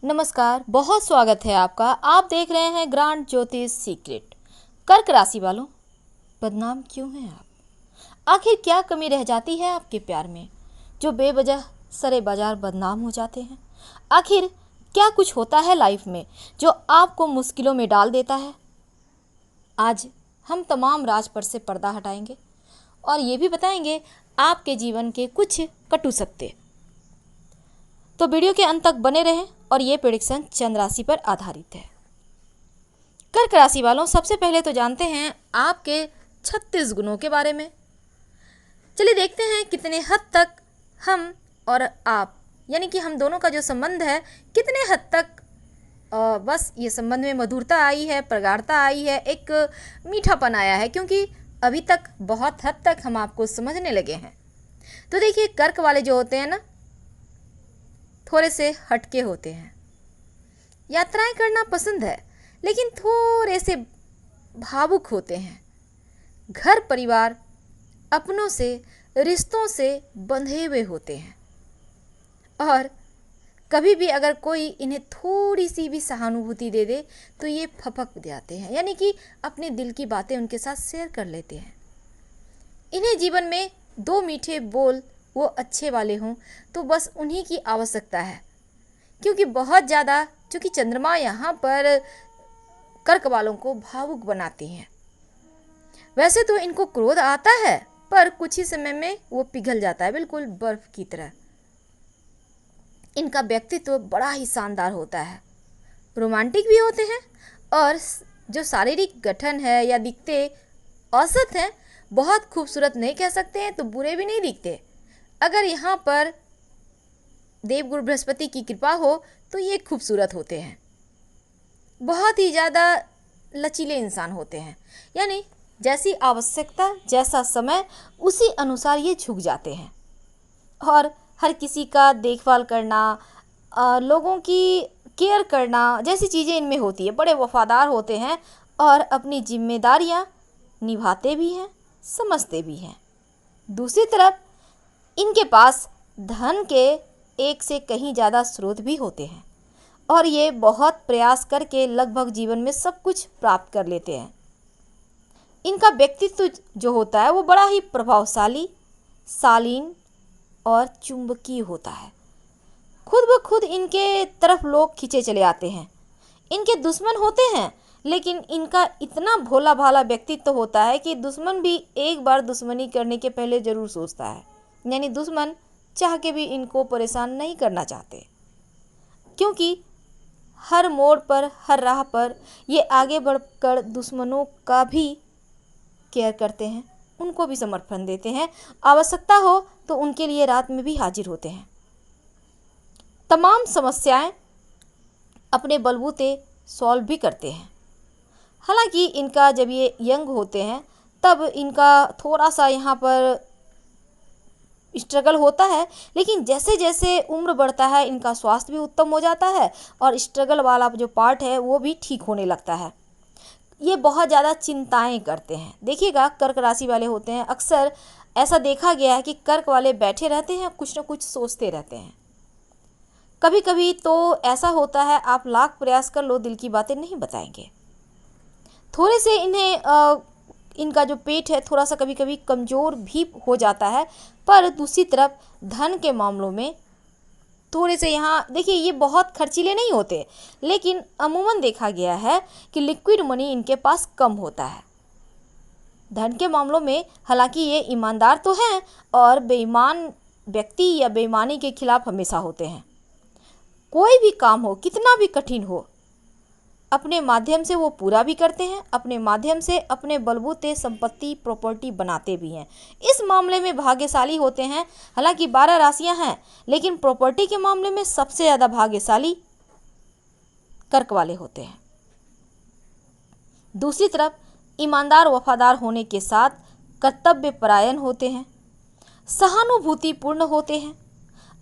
नमस्कार, बहुत स्वागत है आपका। आप देख रहे हैं ग्रांड ज्योतिष सीक्रेट। कर्क राशि वालों, बदनाम क्यों हैं आप? आखिर क्या कमी रह जाती है आपके प्यार में जो बेवजह सरे बाजार बदनाम हो जाते हैं? आखिर क्या कुछ होता है लाइफ में जो आपको मुश्किलों में डाल देता है? आज हम तमाम राज पर से पर्दा हटाएंगे और ये भी बताएंगे आपके जीवन के कुछ कटु सत्य। तो वीडियो के अंत तक बने रहें और ये प्रेडिक्शन चंद्र राशि पर आधारित है। कर्क राशि वालों, सबसे पहले तो जानते हैं आपके 36 गुणों के बारे में। चलिए देखते हैं कितने हद तक हम और आप यानी कि हम दोनों का जो संबंध है कितने हद तक बस ये संबंध में मधुरता आई है, प्रगाढ़ता आई है, एक मीठापन आया है, क्योंकि अभी तक बहुत हद तक हम आपको समझने लगे हैं। तो देखिए, कर्क वाले जो होते हैं ना, थोड़े से हटके होते हैं। यात्राएं करना पसंद है लेकिन थोड़े से भावुक होते हैं। घर परिवार अपनों से, रिश्तों से बंधे हुए होते हैं और कभी भी अगर कोई इन्हें थोड़ी सी भी सहानुभूति दे दे तो ये फपक जाते हैं, यानी कि अपने दिल की बातें उनके साथ शेयर कर लेते हैं। इन्हें जीवन में दो मीठे बोल वो अच्छे वाले हों तो बस उन्हीं की आवश्यकता है, क्योंकि बहुत ज़्यादा चूँकि चंद्रमा यहाँ पर कर्क वालों को भावुक बनाती हैं। वैसे तो इनको क्रोध आता है पर कुछ ही समय में वो पिघल जाता है, बिल्कुल बर्फ की तरह। इनका व्यक्तित्व बड़ा ही शानदार होता है, रोमांटिक भी होते हैं और जो शारीरिक गठन है या दिखते औसत हैं, बहुत खूबसूरत नहीं कह सकते हैं तो बुरे भी नहीं दिखते। अगर यहाँ पर देवगुरु बृहस्पति की कृपा हो तो ये खूबसूरत होते हैं। बहुत ही ज़्यादा लचीले इंसान होते हैं, यानी जैसी आवश्यकता, जैसा समय, उसी अनुसार ये झुक जाते हैं और हर किसी का देखभाल करना, लोगों की केयर करना जैसी चीज़ें इनमें होती है। बड़े वफादार होते हैं और अपनी जिम्मेदारियां निभाते भी हैं, समझते भी हैं। दूसरी तरफ इनके पास धन के एक से कहीं ज़्यादा स्रोत भी होते हैं और ये बहुत प्रयास करके लगभग जीवन में सब कुछ प्राप्त कर लेते हैं। इनका व्यक्तित्व जो होता है वो बड़ा ही प्रभावशाली, शालीन और चुंबकीय होता है। खुद ब खुद इनके तरफ लोग खींचे चले आते हैं। इनके दुश्मन होते हैं लेकिन इनका इतना भोला भाला व्यक्तित्व होता है कि दुश्मन भी एक बार दुश्मनी करने के पहले ज़रूर सोचता है, यानी दुश्मन चाह के भी इनको परेशान नहीं करना चाहते, क्योंकि हर मोड़ पर, हर राह पर ये आगे बढ़कर दुश्मनों का भी केयर करते हैं, उनको भी समर्थन देते हैं। आवश्यकता हो तो उनके लिए रात में भी हाजिर होते हैं। तमाम समस्याएं अपने बलबूते सॉल्व भी करते हैं। हालांकि इनका जब ये यंग होते हैं तब इनका थोड़ा सा यहाँ पर स्ट्रगल होता है, लेकिन जैसे जैसे उम्र बढ़ता है इनका स्वास्थ्य भी उत्तम हो जाता है और स्ट्रगल वाला जो पार्ट है वो भी ठीक होने लगता है। ये बहुत ज़्यादा चिंताएं करते हैं। देखिएगा, कर्क राशि वाले होते हैं, अक्सर ऐसा देखा गया है कि कर्क वाले बैठे रहते हैं, कुछ ना कुछ सोचते रहते हैं। कभी कभी तो ऐसा होता है आप लाख प्रयास कर लो, दिल की बातें नहीं बताएंगे। थोड़े से इनका जो पेट है थोड़ा सा कभी कभी कमज़ोर भी हो जाता है, पर दूसरी तरफ धन के मामलों में थोड़े से यहाँ देखिए, ये बहुत खर्चीले नहीं होते, लेकिन अमूमन देखा गया है कि लिक्विड मनी इनके पास कम होता है। धन के मामलों में हालांकि ये ईमानदार तो हैं और बेईमान व्यक्ति या बेईमानी के खिलाफ हमेशा होते हैं। कोई भी काम हो, कितना भी कठिन हो, अपने माध्यम से वो पूरा भी करते हैं, अपने माध्यम से अपने बलबूते संपत्ति, प्रॉपर्टी बनाते भी हैं। इस मामले में भाग्यशाली होते हैं। हालांकि 12 राशियां हैं, लेकिन प्रॉपर्टी के मामले में सबसे ज़्यादा भाग्यशाली कर्क वाले होते हैं। दूसरी तरफ ईमानदार, वफादार होने के साथ कर्तव्य परायण होते हैं, सहानुभूतिपूर्ण होते हैं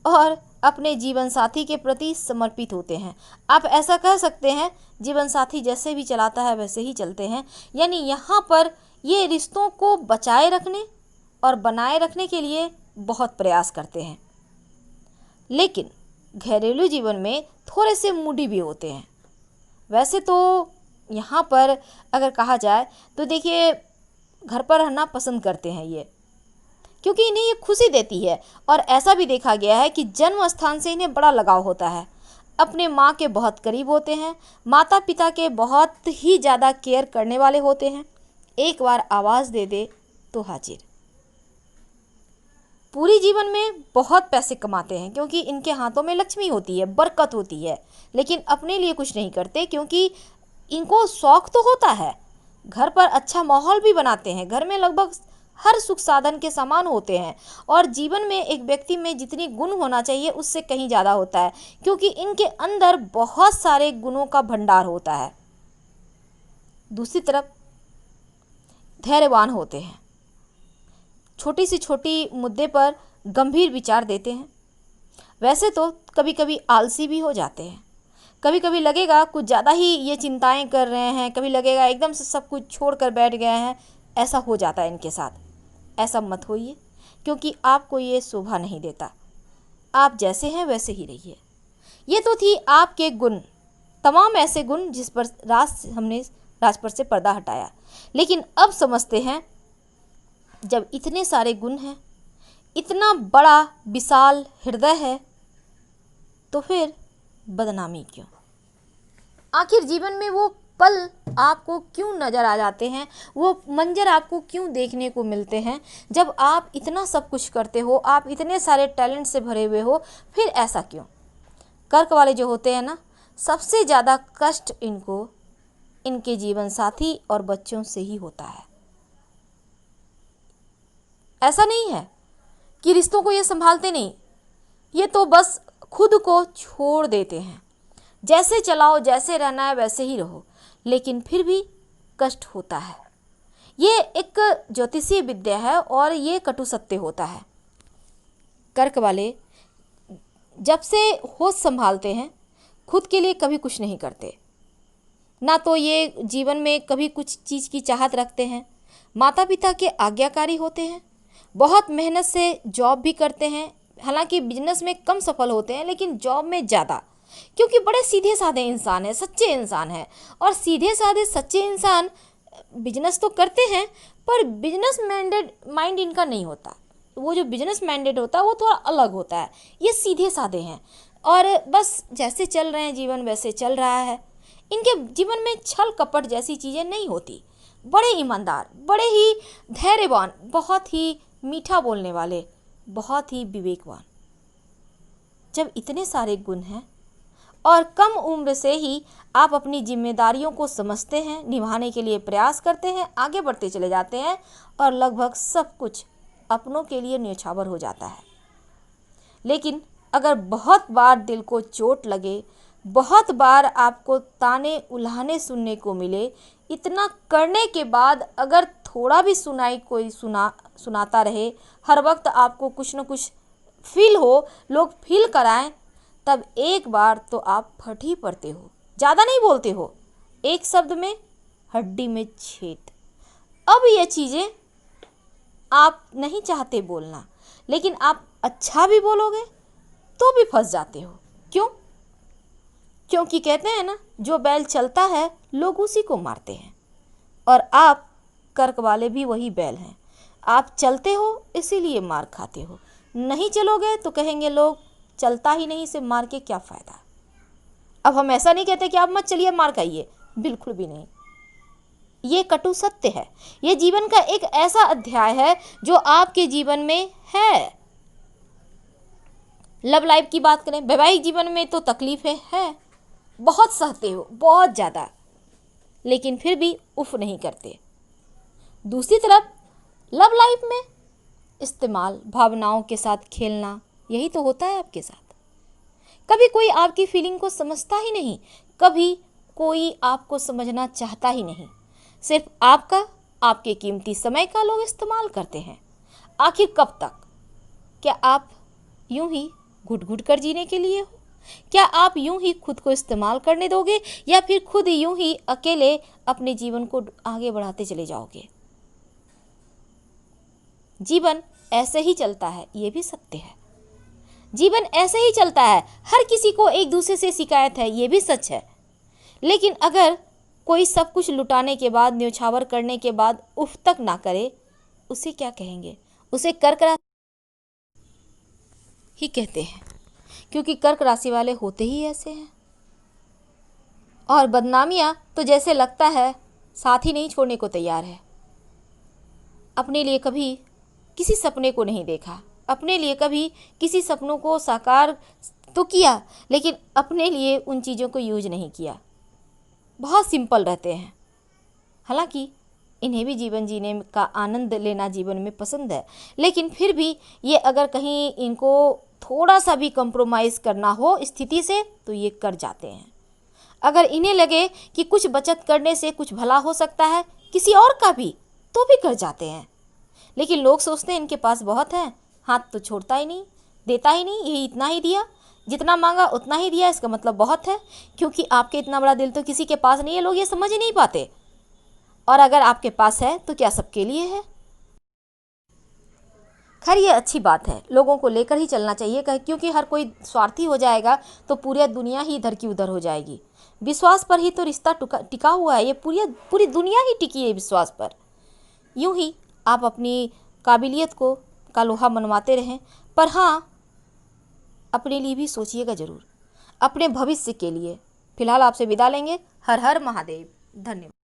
और अपने जीवन साथी के प्रति समर्पित होते हैं। आप ऐसा कह सकते हैं जीवन साथी जैसे भी चलाता है वैसे ही चलते हैं, यानी यहाँ पर ये रिश्तों को बचाए रखने और बनाए रखने के लिए बहुत प्रयास करते हैं। लेकिन घरेलू जीवन में थोड़े से मूडी भी होते हैं। वैसे तो यहाँ पर अगर कहा जाए तो देखिए, घर पर रहना पसंद करते हैं ये, क्योंकि इन्हें ये खुशी देती है। और ऐसा भी देखा गया है कि जन्म स्थान से इन्हें बड़ा लगाव होता है, अपने माँ के बहुत करीब होते हैं, माता पिता के बहुत ही ज़्यादा केयर करने वाले होते हैं। एक बार आवाज़ दे दे तो हाजिर। पूरी जीवन में बहुत पैसे कमाते हैं क्योंकि इनके हाथों में लक्ष्मी होती है, बरकत होती है, लेकिन अपने लिए कुछ नहीं करते क्योंकि इनको शौक तो होता है। घर पर अच्छा माहौल भी बनाते हैं, घर में लगभग हर सुख साधन के सामान होते हैं, और जीवन में एक व्यक्ति में जितनी गुण होना चाहिए उससे कहीं ज़्यादा होता है, क्योंकि इनके अंदर बहुत सारे गुणों का भंडार होता है। दूसरी तरफ धैर्यवान होते हैं, छोटी सी छोटी मुद्दे पर गंभीर विचार देते हैं। वैसे तो कभी कभी आलसी भी हो जाते हैं, कभी कभी लगेगा कुछ ज़्यादा ही ये चिंताएं कर रहे हैं, कभी लगेगा एकदम से सब कुछ छोड़ कर बैठ गए हैं, ऐसा हो जाता है इनके साथ। ऐसा मत होइए, क्योंकि आपको ये शोभा नहीं देता। आप जैसे हैं वैसे ही रहिए। ये तो थी आपके गुण, तमाम ऐसे गुण जिस पर हमने राज पर से पर्दा हटाया। लेकिन अब समझते हैं, जब इतने सारे गुण हैं, इतना बड़ा विशाल हृदय है, तो फिर बदनामी क्यों? आखिर जीवन में वो पल आपको क्यों नज़र आ जाते हैं, वो मंजर आपको क्यों देखने को मिलते हैं जब आप इतना सब कुछ करते हो, आप इतने सारे टैलेंट से भरे हुए हो, फिर ऐसा क्यों? कर्क वाले जो होते हैं ना, सबसे ज़्यादा कष्ट इनको इनके जीवन साथी और बच्चों से ही होता है। ऐसा नहीं है कि रिश्तों को ये संभालते नहीं, ये तो बस खुद को छोड़ देते हैं। जैसे चलाओ, जैसे रहना है वैसे ही रहो, लेकिन फिर भी कष्ट होता है। ये एक ज्योतिषीय विद्या है और ये कटु सत्य होता है। कर्क वाले जब से होश संभालते हैं, खुद के लिए कभी कुछ नहीं करते, ना तो ये जीवन में कभी कुछ चीज़ की चाहत रखते हैं। माता पिता के आज्ञाकारी होते हैं, बहुत मेहनत से जॉब भी करते हैं, हालांकि बिजनेस में कम सफल होते हैं लेकिन जॉब में ज़्यादा, क्योंकि बड़े सीधे साधे इंसान हैं, सच्चे इंसान हैं। और सीधे साधे सच्चे इंसान बिजनेस तो करते हैं, पर बिजनेस माइंड इनका नहीं होता। वो जो बिजनेस माइंडेड होता है वो थोड़ा अलग होता है। ये सीधे साधे हैं और बस जैसे चल रहे हैं जीवन वैसे चल रहा है। इनके जीवन में छल कपट जैसी चीज़ें नहीं होती। बड़े ईमानदार, बड़े ही धैर्यवान, बहुत ही मीठा बोलने वाले, बहुत ही विवेकवान। जब इतने सारे गुण हैं और कम उम्र से ही आप अपनी जिम्मेदारियों को समझते हैं, निभाने के लिए प्रयास करते हैं, आगे बढ़ते चले जाते हैं और लगभग सब कुछ अपनों के लिए न्यौछावर हो जाता है। लेकिन अगर बहुत बार दिल को चोट लगे, बहुत बार आपको ताने उल्हाने सुनने को मिले, इतना करने के बाद अगर थोड़ा भी सुनाई कोई सुनाता रहे, हर वक्त आपको कुछ न कुछ फील हो, लोग फील कराएं, तब एक बार तो आप फट ही पड़ते हो। ज़्यादा नहीं बोलते हो, एक शब्द में हड्डी में छेद। अब ये चीज़ें आप नहीं चाहते बोलना, लेकिन आप अच्छा भी बोलोगे तो भी फंस जाते हो। क्यों? क्योंकि कहते हैं ना, जो बैल चलता है लोग उसी को मारते हैं। और आप कर्क वाले भी वही बैल हैं। आप चलते हो इसीलिए मार खाते हो, नहीं चलोगे तो कहेंगे लोग चलता ही नहीं, से मार के क्या फ़ायदा। अब हम ऐसा नहीं कहते कि आप मत चलिए मार खाइए, बिल्कुल भी नहीं। ये कटु सत्य है। ये जीवन का एक ऐसा अध्याय है जो आपके जीवन में है। लव लाइफ की बात करें, वैवाहिक जीवन में तो तकलीफें हैं, बहुत सहते हो, बहुत ज़्यादा, लेकिन फिर भी उफ नहीं करते। दूसरी तरफ लव लाइफ में इस्तेमाल, भावनाओं के साथ खेलना, यही तो होता है आपके साथ। कभी कोई आपकी फीलिंग को समझता ही नहीं, कभी कोई आपको समझना चाहता ही नहीं। सिर्फ आपका, आपके कीमती समय का लोग इस्तेमाल करते हैं। आखिर कब तक? क्या आप यूं ही घुट घुट कर जीने के लिए हो? क्या आप यूं ही खुद को इस्तेमाल करने दोगे, या फिर खुद यूं ही अकेले अपने जीवन को आगे बढ़ाते चले जाओगे? जीवन ऐसे ही चलता है, ये भी सत्य है। जीवन ऐसे ही चलता है, हर किसी को एक दूसरे से शिकायत है, ये भी सच है। लेकिन अगर कोई सब कुछ लुटाने के बाद, न्योछावर करने के बाद उफ तक ना करे, उसे क्या कहेंगे? उसे कर्क राशि ही कहते हैं, क्योंकि कर्क राशि वाले होते ही ऐसे हैं। और बदनामियाँ तो जैसे लगता है साथ ही नहीं छोड़ने को तैयार है। अपने लिए कभी किसी सपने को नहीं देखा, अपने लिए कभी किसी सपनों को साकार तो किया, लेकिन अपने लिए उन चीज़ों को यूज नहीं किया। बहुत सिंपल रहते हैं। हालांकि इन्हें भी जीवन जीने का आनंद लेना जीवन में पसंद है, लेकिन फिर भी ये अगर कहीं इनको थोड़ा सा भी कंप्रोमाइज़ करना हो स्थिति से तो ये कर जाते हैं। अगर इन्हें लगे कि कुछ बचत करने से कुछ भला हो सकता है किसी और का भी, तो भी कर जाते हैं। लेकिन लोग सोचते हैं इनके पास बहुत है, हाथ तो छोड़ता ही नहीं, देता ही नहीं, यही इतना ही दिया, जितना मांगा उतना ही दिया, इसका मतलब बहुत है। क्योंकि आपके इतना बड़ा दिल तो किसी के पास नहीं है, लोग ये समझ ही नहीं पाते। और अगर आपके पास है तो क्या सबके लिए है? खैर ये अच्छी बात है, लोगों को लेकर ही चलना चाहिए, क्योंकि हर कोई स्वार्थी हो जाएगा तो पूरी दुनिया ही इधर की उधर हो जाएगी। विश्वास पर ही तो रिश्ता टिका हुआ है, ये पूरी दुनिया ही टिकी है विश्वास पर। यूं ही आप अपनी काबिलियत को का लोहा मनवाते रहें, पर हाँ अपने लिए भी सोचिएगा ज़रूर, अपने भविष्य के लिए। फिलहाल आपसे विदा लेंगे। हर हर महादेव। धन्यवाद।